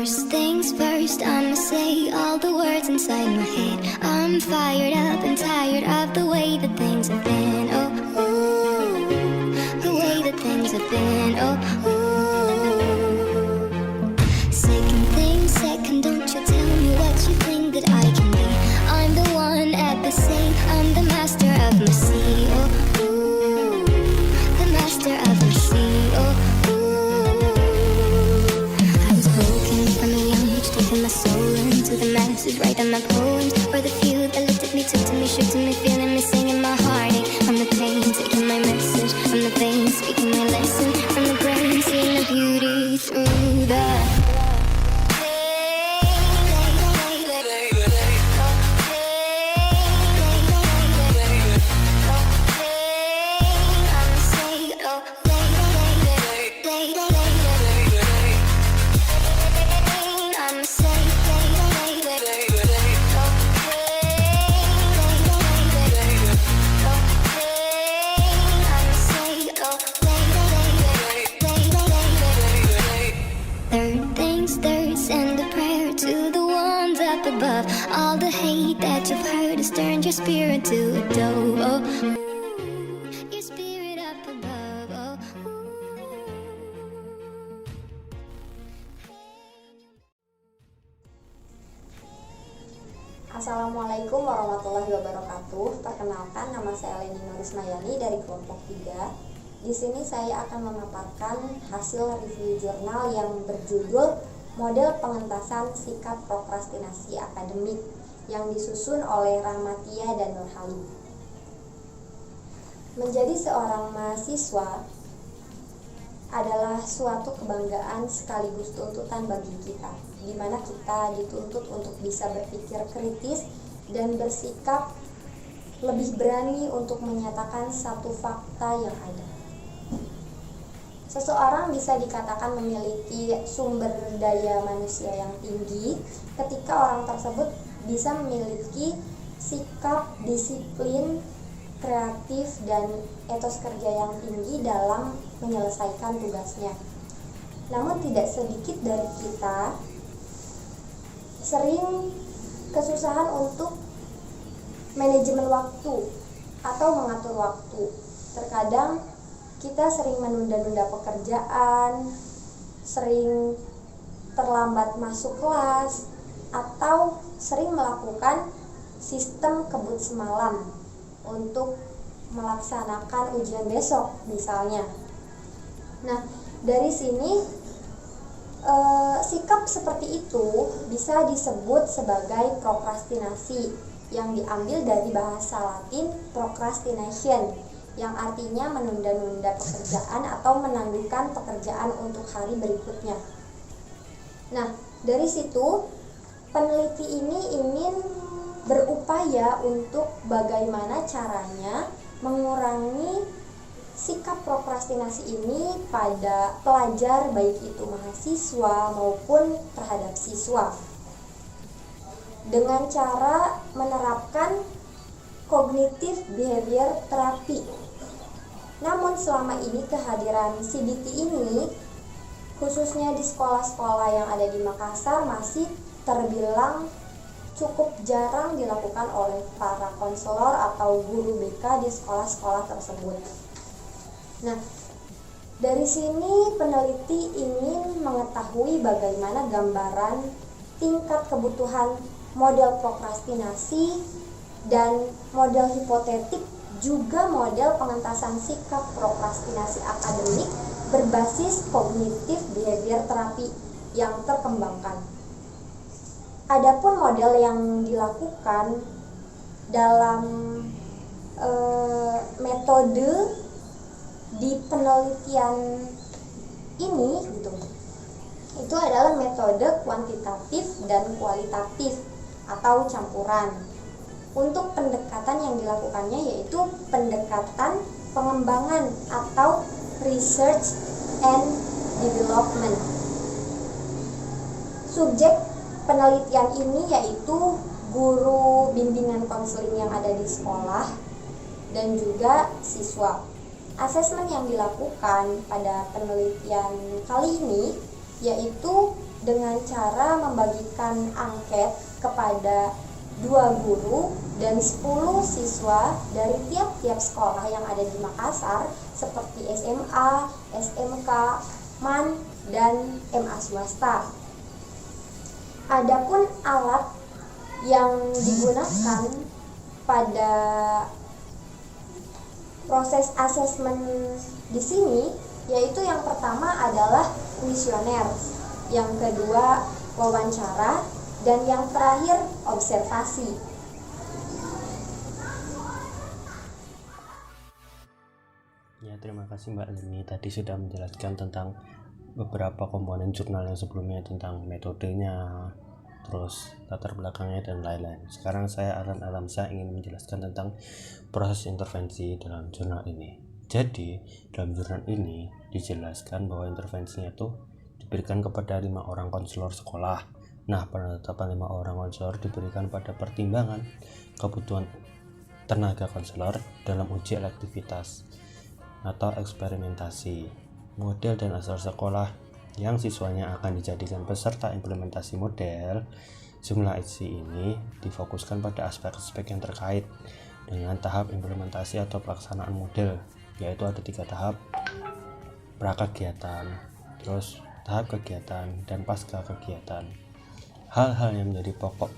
First things first, I'ma say all the words inside my head. I'm fired up and tired of the way that things have been. Oh, ooh, the way that things have been. Oh, ooh. Second thing second, don't you tell me what you think that I can be. I'm the one at the same, I'm the master of my sea. Oh, ooh, the master of my sea. Oh, taking my soul into the masses, writing my poems for the few that looked at me, took to me, shook to me, feeling me, singing my heartache from the pain, taking my message from the veins, speaking my lesson from the brain, seeing the beauty through the above. All the hate that you've heard has turned your spirit to a dove. Oh, your spirit up above. Oh, Assalamualaikum warahmatullahi wabarakatuh. Perkenalkan, nama saya Leni Nurismayani dari kelompok 3. Di sini saya akan memaparkan hasil review jurnal yang berjudul Model Pengentasan Sikap Prokrastinasi Akademik yang disusun oleh Rahmatia dan Nurhalim. Menjadi seorang mahasiswa adalah suatu kebanggaan sekaligus tuntutan bagi kita, di mana kita dituntut untuk bisa berpikir kritis dan bersikap lebih berani untuk menyatakan satu fakta yang ada. Seseorang bisa dikatakan memiliki sumber daya manusia yang tinggi ketika orang tersebut bisa memiliki sikap, disiplin, kreatif, dan etos kerja yang tinggi dalam menyelesaikan tugasnya. Namun tidak sedikit dari kita sering kesusahan untuk manajemen waktu atau mengatur waktu. Terkadang kita sering menunda-nunda pekerjaan, sering terlambat masuk kelas, atau sering melakukan sistem kebut semalam untuk melaksanakan ujian besok misalnya. Nah, dari sini sikap seperti itu bisa disebut sebagai prokrastinasi yang diambil dari bahasa Latin procrastination, yang artinya menunda-nunda pekerjaan atau menangguhkan pekerjaan untuk hari berikutnya. Nah, dari situ peneliti ini ingin berupaya untuk bagaimana caranya mengurangi sikap prokrastinasi ini pada pelajar, baik itu mahasiswa maupun terhadap siswa, dengan cara menerapkan cognitive behavior therapy. Namun selama ini kehadiran CBT ini, khususnya di sekolah-sekolah yang ada di Makassar, masih terbilang cukup jarang dilakukan oleh para konselor atau guru BK di sekolah-sekolah tersebut. Nah, dari sini peneliti ingin mengetahui bagaimana gambaran tingkat kebutuhan model prokrastinasi dan model hipotetik, juga model pengentasan sikap prokrastinasi akademik berbasis cognitive behavior therapy yang terkembangkan. Adapun model yang dilakukan dalam metode di penelitian ini itu adalah metode kuantitatif dan kualitatif atau campuran. Untuk pendekatan yang dilakukannya yaitu pendekatan pengembangan atau research and development. Subjek penelitian ini yaitu guru bimbingan konseling yang ada di sekolah dan juga siswa. Asesmen yang dilakukan pada penelitian kali ini yaitu dengan cara membagikan angket kepada 2 guru dan 10 siswa dari tiap-tiap sekolah yang ada di Makassar seperti SMA, SMK, MAN, dan MA swasta. Adapun alat yang digunakan pada proses asesmen di sini yaitu yang pertama adalah kuesioner, yang kedua wawancara, dan yang terakhir observasi. Ya, terima kasih Mbak Leni tadi sudah menjelaskan tentang beberapa komponen jurnal yang sebelumnya, tentang metodenya, terus latar belakangnya dan lain-lain. Sekarang saya Alan Alamsa ingin menjelaskan tentang proses intervensi dalam jurnal ini. Jadi dalam jurnal ini dijelaskan bahwa intervensinya itu diberikan kepada 5 orang konselor sekolah. Nah, penetapan 5 orang konselor diberikan pada pertimbangan kebutuhan tenaga konselor dalam uji elektivitas atau eksperimentasi, model dan asal sekolah yang siswanya akan dijadikan peserta implementasi model. Simulasi ini difokuskan pada aspek-aspek yang terkait dengan tahap implementasi atau pelaksanaan model, yaitu ada 3 tahap: prakegiatan, terus tahap kegiatan, dan pasca kegiatan. Hal-hal yang menjadi pokok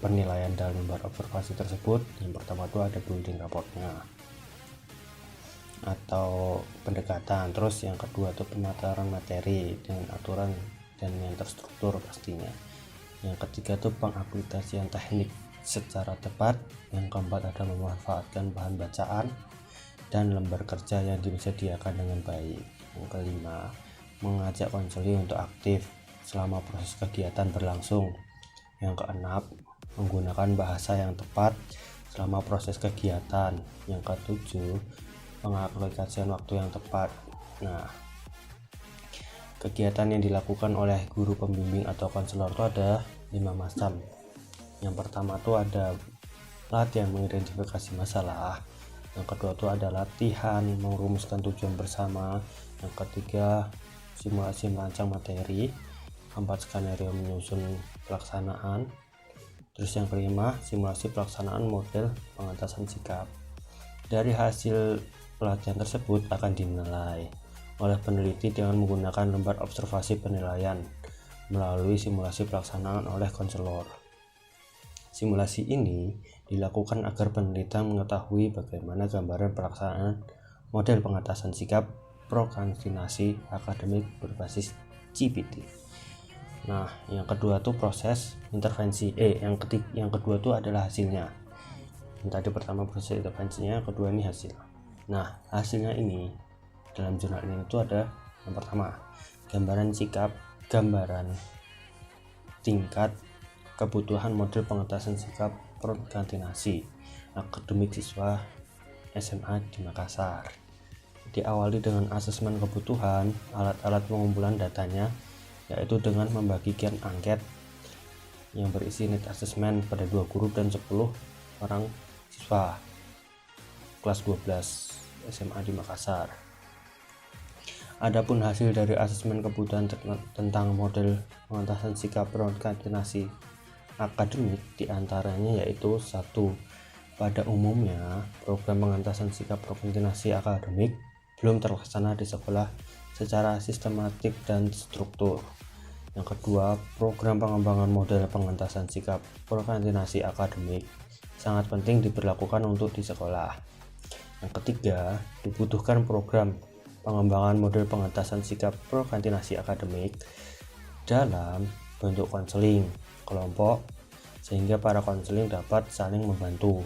penilaian dalam lembar observasi tersebut, yang pertama itu ada building raportnya atau pendekatan, terus yang kedua itu pemaparan materi dengan aturan dan yang terstruktur pastinya, yang ketiga itu pengaplikasian teknik secara tepat, yang keempat ada memanfaatkan bahan bacaan dan lembar kerja yang disediakan dengan baik, yang kelima mengajak konseling untuk aktif selama proses kegiatan berlangsung, yang keenam menggunakan bahasa yang tepat selama proses kegiatan, yang ketujuh pengaplikasian waktu yang tepat. Nah, kegiatan yang dilakukan oleh guru pembimbing atau konselor itu ada 5 macam. Yang pertama itu ada latihan mengidentifikasi masalah, yang kedua itu ada latihan merumuskan tujuan bersama, yang ketiga simulasi merancang materi, keempat skenario menyusun pelaksanaan, terus yang kelima simulasi pelaksanaan model pengentasan sikap. Dari hasil pelatihan tersebut akan dinilai oleh peneliti dengan menggunakan lembar observasi penilaian melalui simulasi pelaksanaan oleh konselor. Simulasi ini dilakukan agar peneliti mengetahui bagaimana gambaran pelaksanaan model pengatasan sikap prokrastinasi akademik berbasis GPT. Nah, yang kedua tuh proses intervensi. Yang kedua tuh adalah hasilnya. Yang tadi pertama proses intervensinya, kedua ini hasil. Nah, hasilnya ini dalam jurnal ini itu ada yang pertama gambaran sikap, gambaran tingkat kebutuhan model pengetasan sikap prokrastinasi akademik siswa SMA di Makassar. Diawali dengan asesmen kebutuhan, alat-alat pengumpulan datanya yaitu dengan membagikan angket yang berisi need assessment pada 2 guru dan 10 orang siswa kelas 12 SMA di Makassar. Adapun hasil dari asesmen kebutuhan tentang model pengentasan sikap prokrastinasi akademik diantaranya yaitu 1. Pada umumnya program pengentasan sikap prokrastinasi akademik belum terlaksana di sekolah secara sistematik dan struktur. Yang kedua, program pengembangan model pengentasan sikap prokrastinasi akademik sangat penting diberlakukan untuk di sekolah. Yang ketiga, dibutuhkan program pengembangan model pengentasan sikap prokrastinasi akademik dalam bentuk konseling kelompok sehingga para konseling dapat saling membantu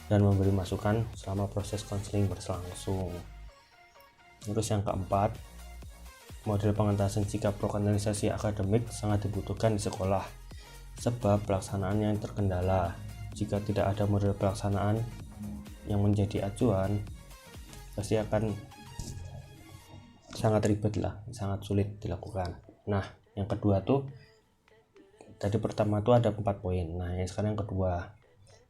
dan memberi masukan selama proses konseling berlangsung. Terus yang keempat, model pengentasan sikap prokrastinasi akademik sangat dibutuhkan di sekolah sebab pelaksanaannya terkendala. Jika tidak ada model pelaksanaan yang menjadi acuan, pasti akan sangat ribet lah, sangat sulit dilakukan. Nah, yang kedua tuh tadi pertama tuh ada 4 poin. Nah, yang sekarang yang kedua,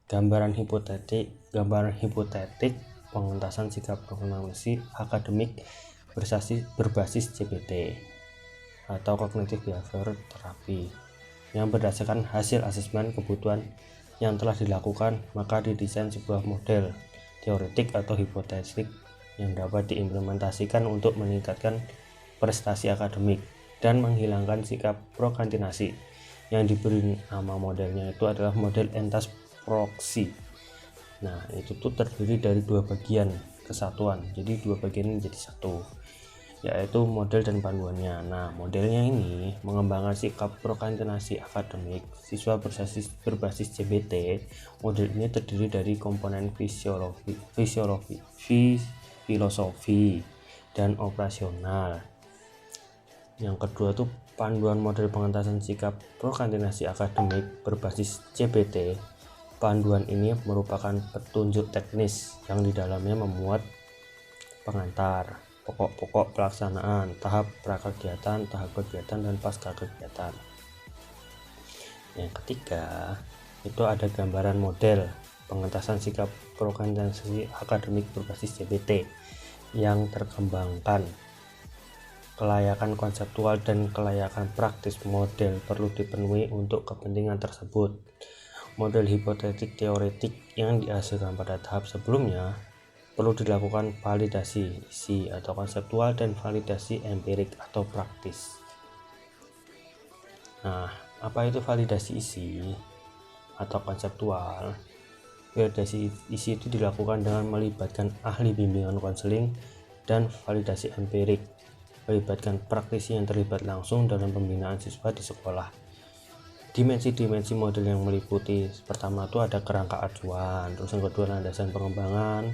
gambaran hipotetik pengentasan sikap prokrastinasi akademik berbasis GPT. atau Cognitive Behavior Therapy yang berdasarkan hasil asesmen kebutuhan yang telah dilakukan, maka didesain sebuah model teoretik atau hipotetik yang dapat diimplementasikan untuk meningkatkan prestasi akademik dan menghilangkan sikap prokrastinasi. Yang diberi nama modelnya itu adalah model Entas Proxy. Nah, itu tuh terdiri dari dua bagian kesatuan, jadi dua bagian ini menjadi satu, yaitu model dan panduannya. Nah, modelnya ini mengembangkan sikap prokrastinasi akademik siswa berbasis CBT. Model ini terdiri dari komponen filosofi dan operasional. Yang kedua tuh panduan model pengentasan sikap prokrastinasi akademik berbasis CBT. Panduan ini merupakan petunjuk teknis yang di dalamnya memuat pengantar, pokok-pokok pelaksanaan, tahap prakegiatan, tahap kegiatan, dan pasca kegiatan. Yang ketiga, itu ada gambaran model pengentasan sikap prokrastinasi akademik berbasis CBT yang terkembangkan. Kelayakan konseptual dan kelayakan praktis model perlu dipenuhi untuk kepentingan tersebut. Model hipotetik teoretik yang dihasilkan pada tahap sebelumnya perlu dilakukan validasi isi atau konseptual dan validasi empirik atau praktis. Nah, apa itu validasi isi atau konseptual? Validasi isi itu dilakukan dengan melibatkan ahli bimbingan konseling, dan validasi empirik melibatkan praktisi yang terlibat langsung dalam pembinaan siswa di sekolah. Dimensi-dimensi model yang meliputi, pertama itu ada kerangka acuan, terus yang kedua landasan pengembangan,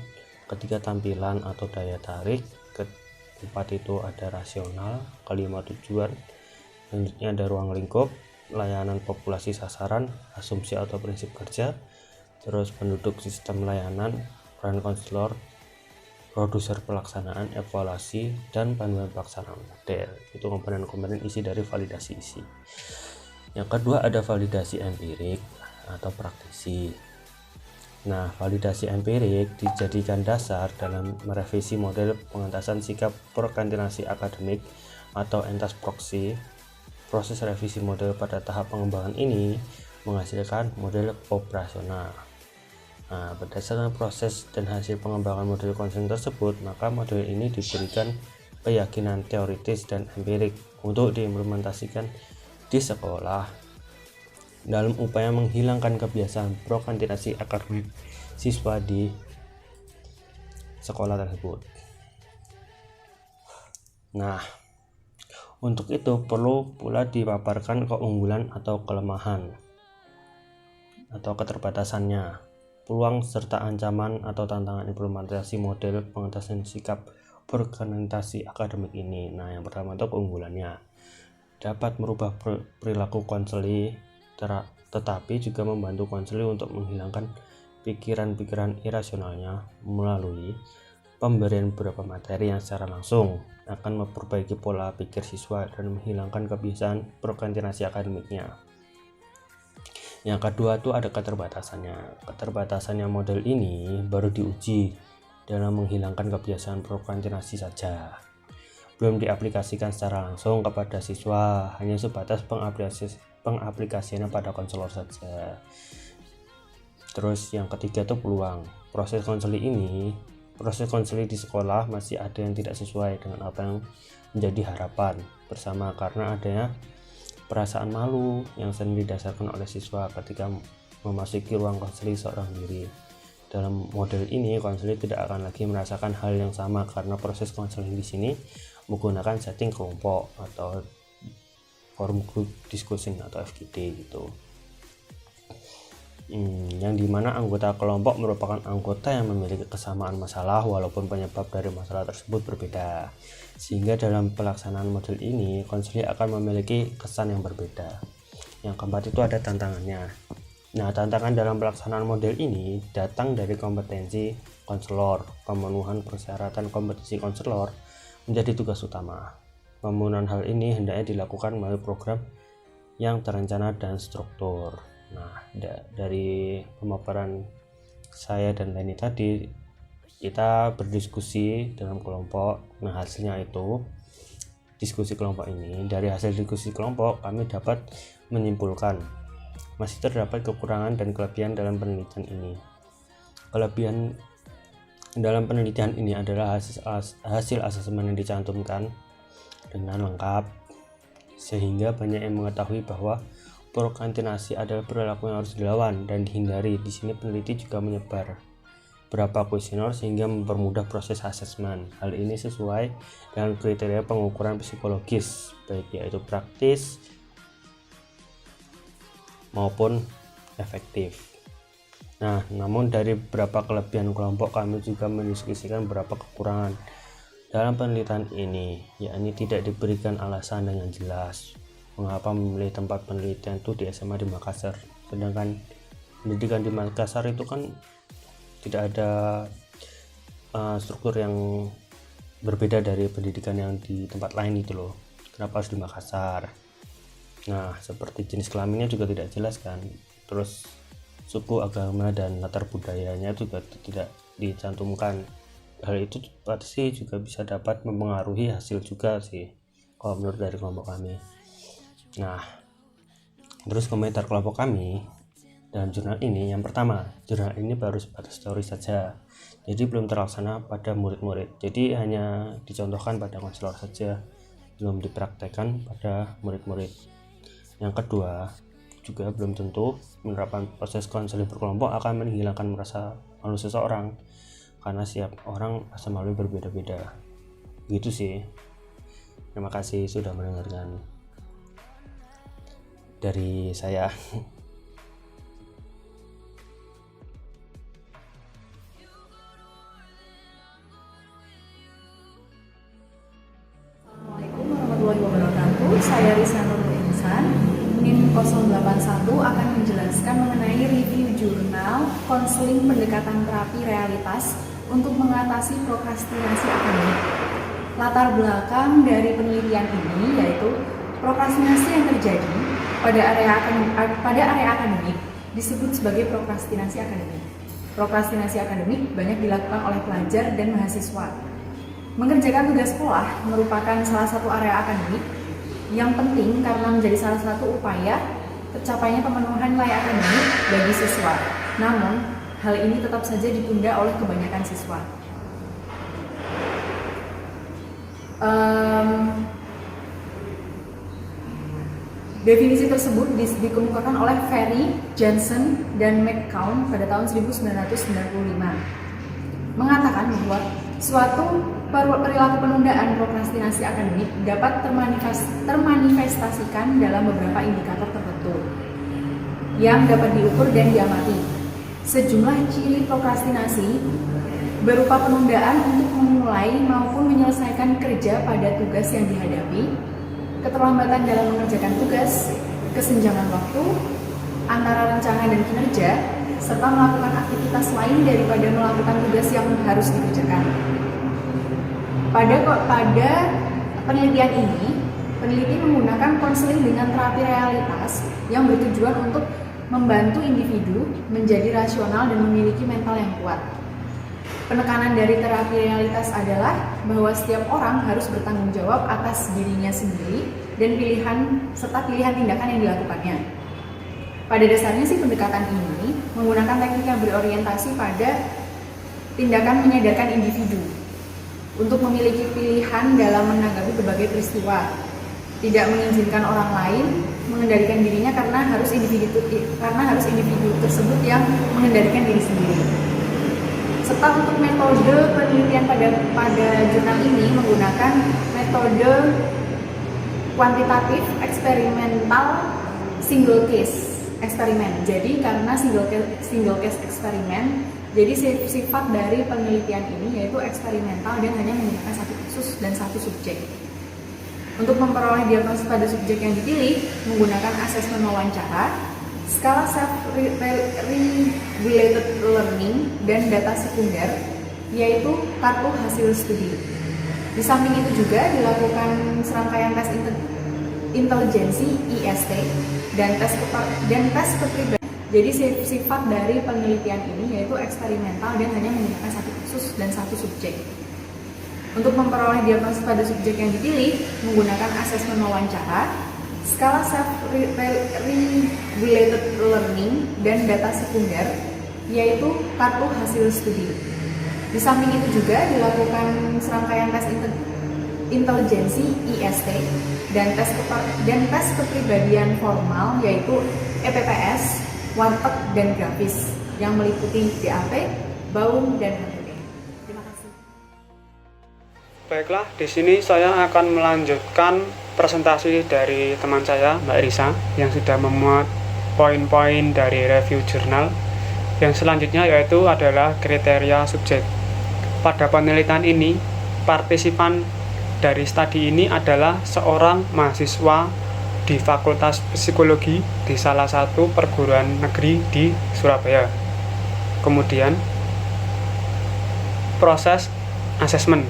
ketiga tampilan atau daya tarik, keempat itu ada rasional, kelima tujuan, selanjutnya ada ruang lingkup, layanan populasi sasaran, asumsi atau prinsip kerja, terus penduduk sistem layanan, peran konselor, produser pelaksanaan, evaluasi, dan panduan pelaksanaan model. Itu komponen-komponen isi dari validasi isi. Yang kedua ada validasi empirik atau praktisi. Nah, validasi empirik dijadikan dasar dalam merevisi model pengentasan sikap prokrastinasi akademik atau Entas Proxy. Proses revisi model pada tahap pengembangan ini menghasilkan model operasional. Nah, berdasarkan proses dan hasil pengembangan model konseling tersebut, maka model ini diberikan keyakinan teoritis dan empirik untuk diimplementasikan di sekolah dalam upaya menghilangkan kebiasaan prokrastinasi akademik siswa di sekolah tersebut. Nah, untuk itu perlu pula dipaparkan keunggulan atau kelemahan atau keterbatasannya, peluang serta ancaman atau tantangan implementasi model pengentasan sikap prokrastinasi akademik ini. Nah, yang pertama itu keunggulannya, dapat merubah perilaku konseli, tetapi juga membantu konseli untuk menghilangkan pikiran-pikiran irasionalnya melalui pemberian beberapa materi yang secara langsung akan memperbaiki pola pikir siswa dan menghilangkan kebiasaan prokrastinasi akademiknya. Yang kedua itu ada keterbatasannya. Keterbatasannya model ini baru diuji dalam menghilangkan kebiasaan prokrastinasi saja, belum diaplikasikan secara langsung kepada siswa, hanya sebatas pengaplikasiannya pada konselor saja. Terus yang ketiga itu peluang. Proses konseli di sekolah masih ada yang tidak sesuai dengan apa yang menjadi harapan bersama, karena adanya perasaan malu yang sering didasarkan oleh siswa ketika memasuki ruang konseli seorang diri. Dalam model ini, konselor tidak akan lagi merasakan hal yang sama karena proses konseling di sini menggunakan setting kelompok atau forum group discussion atau FGD gitu. Yang dimana anggota kelompok merupakan anggota yang memiliki kesamaan masalah walaupun penyebab dari masalah tersebut berbeda, sehingga dalam pelaksanaan model ini konselor akan memiliki kesan yang berbeda. Yang keempat itu ada tantangannya. Nah, tantangan dalam pelaksanaan model ini datang dari kompetensi konselor. Pemenuhan persyaratan kompetensi konselor menjadi tugas utama. Pemenuhan hal ini hendaknya dilakukan melalui program yang terencana dan struktur. Nah, dari pemaparan saya dan Leni tadi, kita berdiskusi dalam kelompok. Nah, hasilnya itu diskusi kelompok ini. Dari hasil diskusi kelompok, kami dapat menyimpulkan masih terdapat kekurangan dan kelebihan dalam penelitian ini. Kelebihan dalam penelitian ini adalah hasil asesmen yang dicantumkan dengan lengkap, sehingga banyak yang mengetahui bahwa prokrastinasi adalah perilaku yang harus dilawan dan dihindari. Di sini peneliti juga menyebar beberapa kuesioner sehingga mempermudah proses asesmen. Hal ini sesuai dengan kriteria pengukuran psikologis, baik yaitu praktis maupun efektif. Nah, namun dari beberapa kelebihan kelompok, kami juga mendiskusikan beberapa kekurangan dalam penelitian ini, yakni tidak diberikan alasan dengan jelas mengapa memilih tempat penelitian itu di SMA di Makassar, sedangkan pendidikan di Makassar itu kan tidak ada struktur yang berbeda dari pendidikan yang di tempat lain itu loh. Kenapa harus di Makassar? Nah, seperti jenis kelaminnya juga tidak jelas kan, terus suku, agama, dan latar budayanya juga tidak dicantumkan. Hal itu pasti juga bisa dapat mempengaruhi hasil juga sih, kalau menurut dari kelompok kami. Nah, terus komentar kelompok kami dalam jurnal ini, yang pertama, jurnal ini baru sebatas teori saja, jadi belum terlaksana pada murid-murid, jadi hanya dicontohkan pada konselor saja, belum dipraktekkan pada murid-murid. Yang kedua, juga belum tentu menerapkan proses konseling berkelompok akan menghilangkan rasa malu seseorang, karena setiap orang rasa malu berbeda-beda. Gitu sih. Terima kasih sudah mendengarkan dari saya. Assalamualaikum warahmatullahi wabarakatuh. Saya Risa Nurul Insan, NIM 081 akan menjelaskan mengenai review jurnal konseling pendekatan terapi realitas untuk mengatasi prokrastinasi akademik. Latar belakang dari penelitian ini yaitu prokrastinasi yang terjadi pada area akademik disebut sebagai prokrastinasi akademik. Prokrastinasi akademik banyak dilakukan oleh pelajar dan mahasiswa. Mengerjakan tugas sekolah merupakan salah satu area akademik yang penting karena menjadi salah satu upaya tercapainya pemenuhan layak akademik bagi siswa. Namun, hal ini tetap saja ditunda oleh kebanyakan siswa. Definisi tersebut dikemukakan oleh Ferry, Johnson, dan McCown pada tahun 1995, mengatakan bahwa suatu perilaku penundaan prokrastinasi akademik dapat termanifestasikan dalam beberapa indikator tertentu yang dapat diukur dan diamati. Sejumlah ciri prokrastinasi berupa penundaan untuk memulai maupun menyelesaikan kerja pada tugas yang dihadapi, keterlambatan dalam mengerjakan tugas, kesenjangan waktu antara rencana dan kinerja, serta melakukan aktivitas lain daripada melakukan tugas yang harus dikerjakan. Pada penelitian ini, peneliti menggunakan konseling dengan terapi realitas yang bertujuan untuk membantu individu menjadi rasional dan memiliki mental yang kuat. Penekanan dari terapi realitas adalah bahwa setiap orang harus bertanggung jawab atas dirinya sendiri dan pilihan tindakan yang dilakukannya. Pada dasarnya sih pendekatan ini menggunakan teknik yang berorientasi pada tindakan menyadarkan individu untuk memiliki pilihan dalam menanggapi berbagai peristiwa, tidak mengizinkan orang lain mengendalikan dirinya karena harus individu tersebut yang mengendalikan diri sendiri. Serta untuk metode penelitian pada jurnal ini menggunakan metode kuantitatif eksperimental single case eksperimen. Jadi karena single case eksperimen, jadi sifat dari penelitian ini yaitu eksperimental dan hanya menggunakan satu kasus dan satu subjek. Untuk memperoleh diagnosis pada subjek yang dipilih menggunakan asesmen wawancara, skala self-related learning, dan data sekunder, yaitu kartu hasil studi. Di samping itu juga dilakukan serangkaian tes intelijensi IST dan tes kepribadian. Jadi sifat dari penelitian ini yaitu eksperimental dan hanya menggunakan satu kasus dan satu subjek. Untuk memperoleh diagnosis pada subjek yang dipilih menggunakan asesmen wawancara, skala self-regulated learning, dan data sekunder, yaitu kartu hasil studi. Di samping itu juga dilakukan serangkaian tes intelijensi IST dan tes kepribadian formal, yaitu EPPS, warteg, dan grafis yang meliputi DAP, BAUM, dan HTP. Terima kasih. Baiklah, di sini saya akan melanjutkan presentasi dari teman saya, Mbak Risa, yang sudah memuat poin-poin dari review jurnal. Yang selanjutnya yaitu adalah kriteria subjek. Pada penelitian ini, partisipan dari studi ini adalah seorang mahasiswa di Fakultas Psikologi di salah satu perguruan negeri di Surabaya. Kemudian, proses asesmen.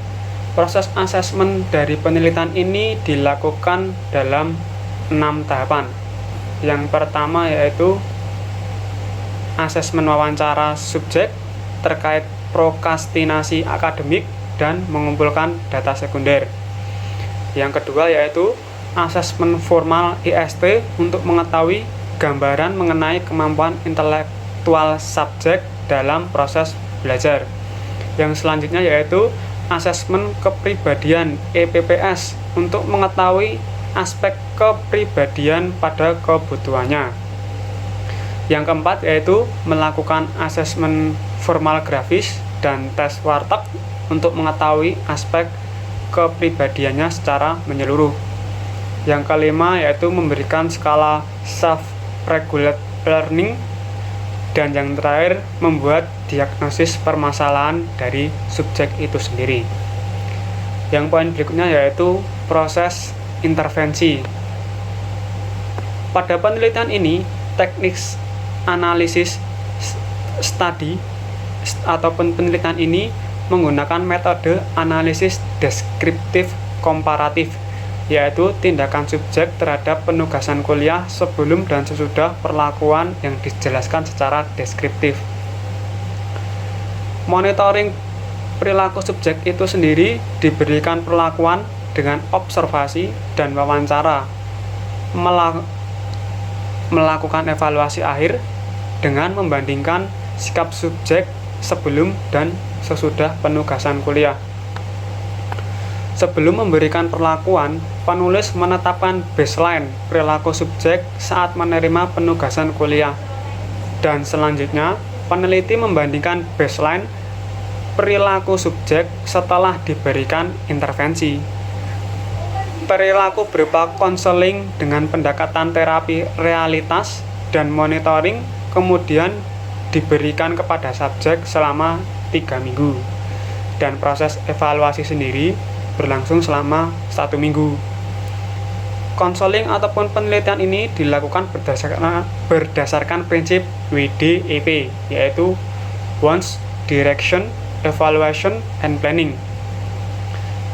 Proses asesmen dari penelitian ini dilakukan dalam 6 tahapan. Yang pertama yaitu asesmen wawancara subjek terkait prokrastinasi akademik dan mengumpulkan data sekunder. Yang kedua yaitu asesmen formal IST untuk mengetahui gambaran mengenai kemampuan intelektual subjek dalam proses belajar. Yang selanjutnya yaitu asesmen kepribadian EPPS untuk mengetahui aspek kepribadian pada kebutuhannya. Yang keempat yaitu melakukan asesmen formal grafis dan tes warteg untuk mengetahui aspek kepribadiannya secara menyeluruh. Yang kelima yaitu memberikan skala self-regulated learning. Dan yang terakhir, membuat diagnosis permasalahan dari subjek itu sendiri. Yang poin berikutnya yaitu proses intervensi. Pada penelitian ini, teknik analisis studi ataupun penelitian ini menggunakan metode analisis deskriptif komparatif, yaitu tindakan subjek terhadap penugasan kuliah sebelum dan sesudah perlakuan yang dijelaskan secara deskriptif. Monitoring perilaku subjek itu sendiri diberikan perlakuan dengan observasi dan wawancara, melakukan evaluasi akhir dengan membandingkan sikap subjek sebelum dan sesudah penugasan kuliah. Sebelum memberikan perlakuan, penulis menetapkan baseline perilaku subjek saat menerima penugasan kuliah. Dan selanjutnya, peneliti membandingkan baseline perilaku subjek setelah diberikan intervensi. Perilaku berupa konseling dengan pendekatan terapi realitas dan monitoring kemudian diberikan kepada subjek selama 3 minggu. Dan proses evaluasi sendiri berlangsung selama 1 minggu. Konseling ataupun penelitian ini dilakukan berdasarkan prinsip WDEP, yaitu Wants, Direction, Evaluation, and Planning.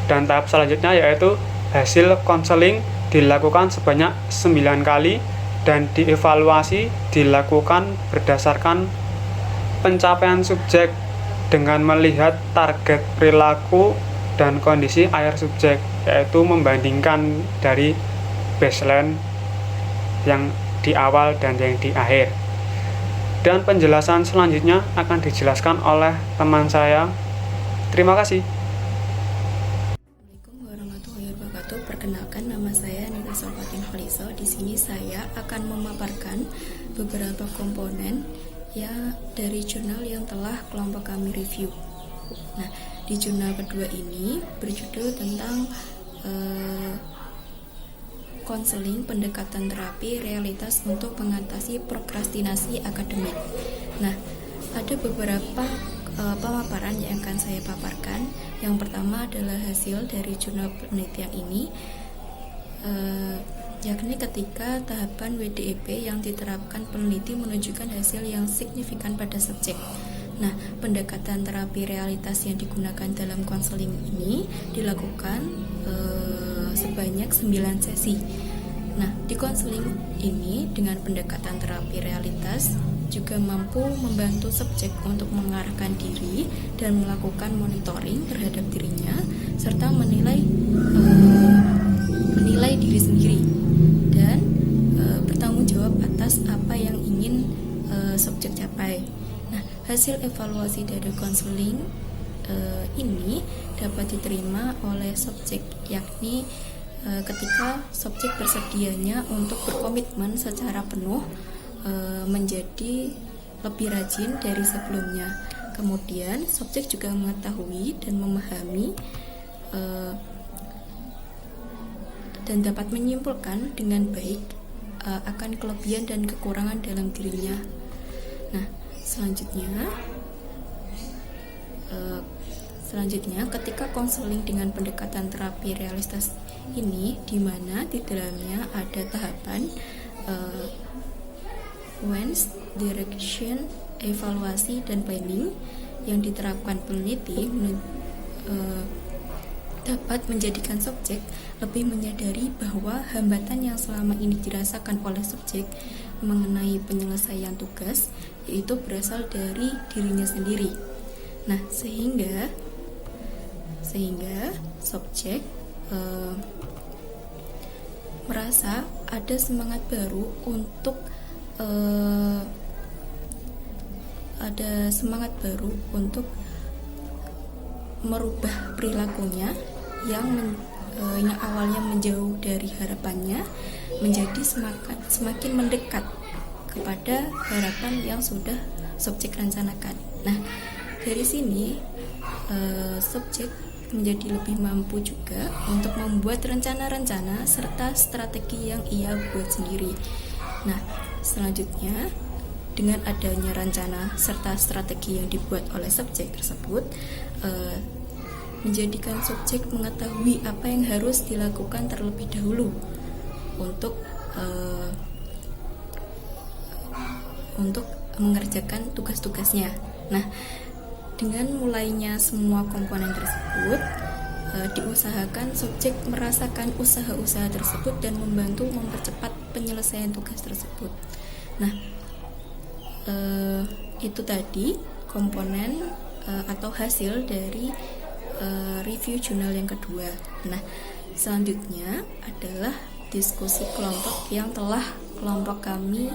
Dan tahap selanjutnya yaitu hasil konseling dilakukan sebanyak 9 kali dan dievaluasi dilakukan berdasarkan pencapaian subjek dengan melihat target perilaku dan kondisi akhir subjek, yaitu membandingkan dari baseline yang di awal dan yang di akhir. Dan penjelasan selanjutnya akan dijelaskan oleh teman saya. Terima kasih. Assalamualaikum warahmatullahi wabarakatuh. Perkenalkan, nama saya Nita Solfatin Kholiso. Di sini saya akan memaparkan beberapa komponen ya dari jurnal yang telah kelompok kami review. Nah, di jurnal kedua ini berjudul tentang konseling pendekatan terapi realitas untuk mengatasi prokrastinasi akademik. Nah, ada beberapa pemaparan yang akan saya paparkan. Yang pertama adalah hasil dari jurnal penelitian ini, yakni ketika tahapan WDEP yang diterapkan peneliti menunjukkan hasil yang signifikan pada subjek. Nah, pendekatan terapi realitas yang digunakan dalam konseling ini dilakukan sebanyak 9 sesi. Nah, di konseling ini dengan pendekatan terapi realitas juga mampu membantu subjek untuk mengarahkan diri dan melakukan monitoring terhadap dirinya serta menilai diri sendiri dan bertanggung jawab atas apa yang ingin subjek capai. Nah, hasil evaluasi dari konseling ini dapat diterima oleh subjek, yakni ketika subjek bersedianya untuk berkomitmen secara penuh menjadi lebih rajin dari sebelumnya. Kemudian subjek juga mengetahui dan memahami dan dapat menyimpulkan dengan baik akan kelebihan dan kekurangan dalam dirinya. Nah, selanjutnya ketika konseling dengan pendekatan terapi realitas ini, di mana di dalamnya ada tahapan awareness, direction, evaluasi, dan planning yang diterapkan peneliti dapat menjadikan subjek lebih menyadari bahwa hambatan yang selama ini dirasakan oleh subjek mengenai penyelesaian tugas yaitu berasal dari dirinya sendiri. Nah, sehingga subjek merasa ada semangat baru untuk merubah perilakunya yang awalnya menjauh dari harapannya menjadi semakin mendekat kepada harapan yang sudah subjek rencanakan. Nah, dari sini subjek menjadi lebih mampu juga untuk membuat rencana-rencana serta strategi yang ia buat sendiri. Nah, selanjutnya dengan adanya rencana serta strategi yang dibuat oleh subjek tersebut menjadikan subjek mengetahui apa yang harus dilakukan terlebih dahulu untuk mengerjakan tugas-tugasnya. Nah, dengan mulainya semua komponen tersebut, diusahakan subjek merasakan usaha-usaha tersebut dan membantu mempercepat penyelesaian tugas tersebut. Nah, itu tadi komponen atau hasil dari review jurnal yang kedua. Nah, selanjutnya adalah diskusi kelompok yang telah kelompok kami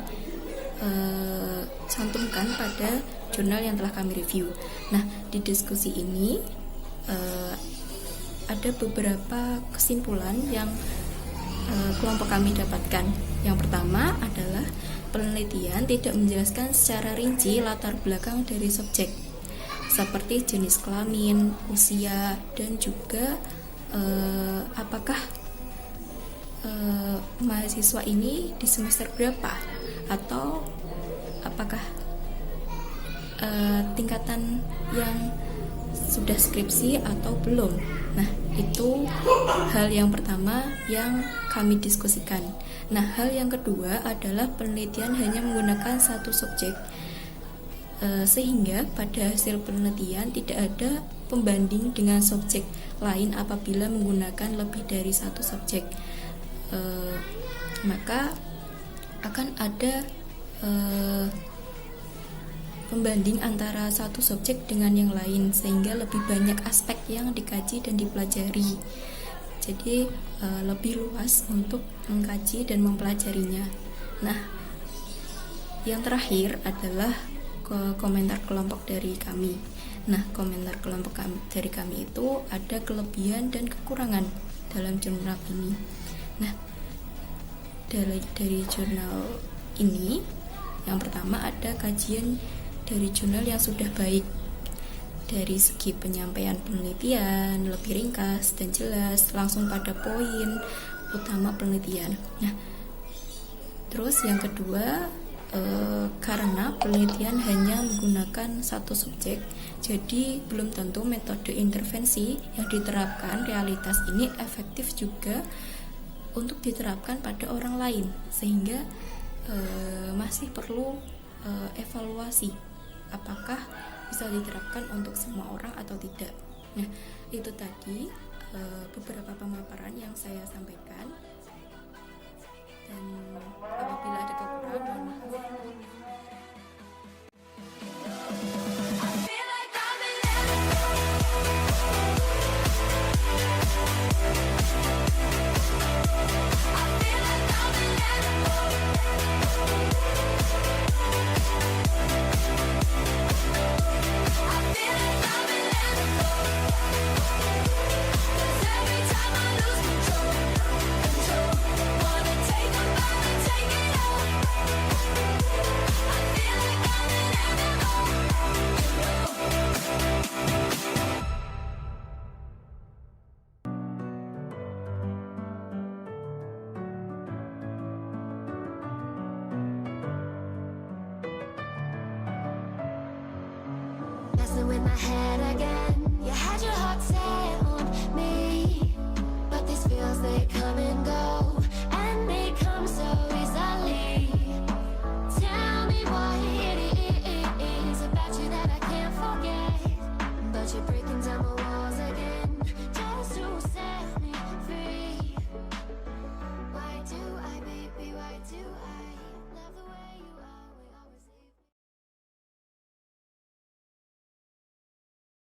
cantumkan pada jurnal yang telah kami review. Nah, di diskusi ini ada beberapa kesimpulan yang kelompok kami dapatkan. Yang pertama adalah penelitian tidak menjelaskan secara rinci latar belakang dari subjek, seperti jenis kelamin, usia, dan juga apakah mahasiswa ini di semester berapa, atau apakah tingkatan yang sudah skripsi atau belum. Nah, itu hal yang pertama yang kami diskusikan. Nah, hal yang kedua adalah penelitian hanya menggunakan satu subjek, sehingga pada hasil penelitian tidak ada pembanding dengan subjek lain apabila menggunakan lebih dari satu subjek. Maka akan ada pembanding antara satu subjek dengan yang lain, sehingga lebih banyak aspek yang dikaji dan dipelajari. Jadi lebih luas untuk mengkaji dan mempelajarinya. Nah, yang terakhir adalah komentar kelompok dari kami. Nah, komentar kelompok dari kami itu ada kelebihan dan kekurangan dalam jurnal ini. Nah, dari jurnal ini, yang pertama ada kajian dari jurnal yang sudah baik dari segi penyampaian penelitian, lebih ringkas dan jelas, langsung pada poin utama penelitian. Nah, terus yang kedua, karena penelitian hanya menggunakan satu subjek, jadi belum tentu metode intervensi yang diterapkan realitas ini efektif juga untuk diterapkan pada orang lain, sehingga masih perlu evaluasi apakah bisa diterapkan untuk semua orang atau tidak. Nah, itu tadi beberapa pemaparan yang saya sampaikan. dan apabila ada kekurangan mohon maaf. Messing with my head